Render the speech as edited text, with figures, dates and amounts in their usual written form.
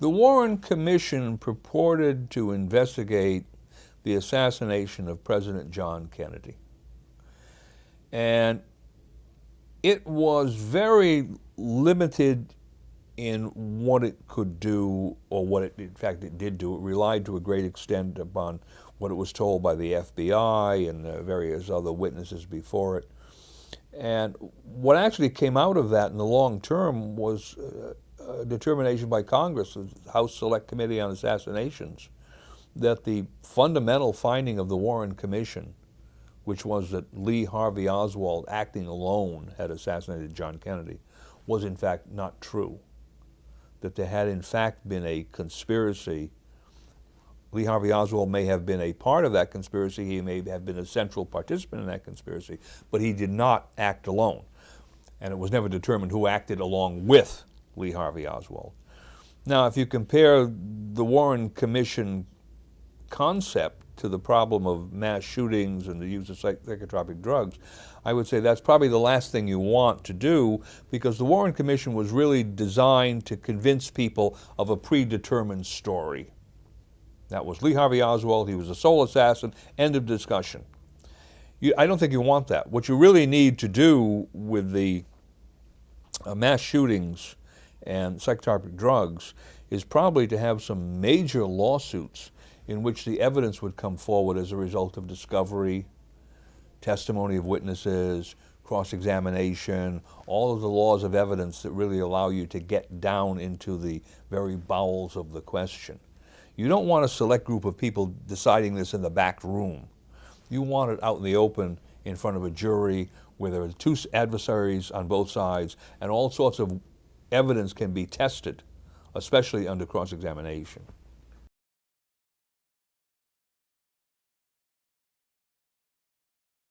The Warren Commission purported to investigate the assassination of President John Kennedy. And it was very limited in what it could do, or what it, in fact, it did do. It relied to a great extent upon what it was told by the FBI and various other witnesses before it. And what actually came out of that in the long term was a determination by Congress, the House Select Committee on Assassinations, that the fundamental finding of the Warren Commission, which was that Lee Harvey Oswald, acting alone, had assassinated John Kennedy, was in fact not true. That there had in fact been a conspiracy. Lee Harvey Oswald may have been a part of that conspiracy, he may have been a central participant in that conspiracy, but he did not act alone. And it was never determined who acted along with Lee Harvey Oswald. Now, if you compare the Warren Commission concept to the problem of mass shootings and the use of psychotropic drugs, I would say that's probably the last thing you want to do, because the Warren Commission was really designed to convince people of a predetermined story. That was Lee Harvey Oswald, he was a sole assassin, end of discussion. I don't think you want that. What you really need to do with the mass shootings and psychotropic drugs is probably to have some major lawsuits in which the evidence would come forward as a result of discovery, testimony of witnesses, cross-examination, all of the laws of evidence that really allow you to get down into the very bowels of the question. You don't want a select group of people deciding this in the back room. You want it out in the open in front of a jury where there are two adversaries on both sides and all sorts of evidence can be tested, especially under cross-examination.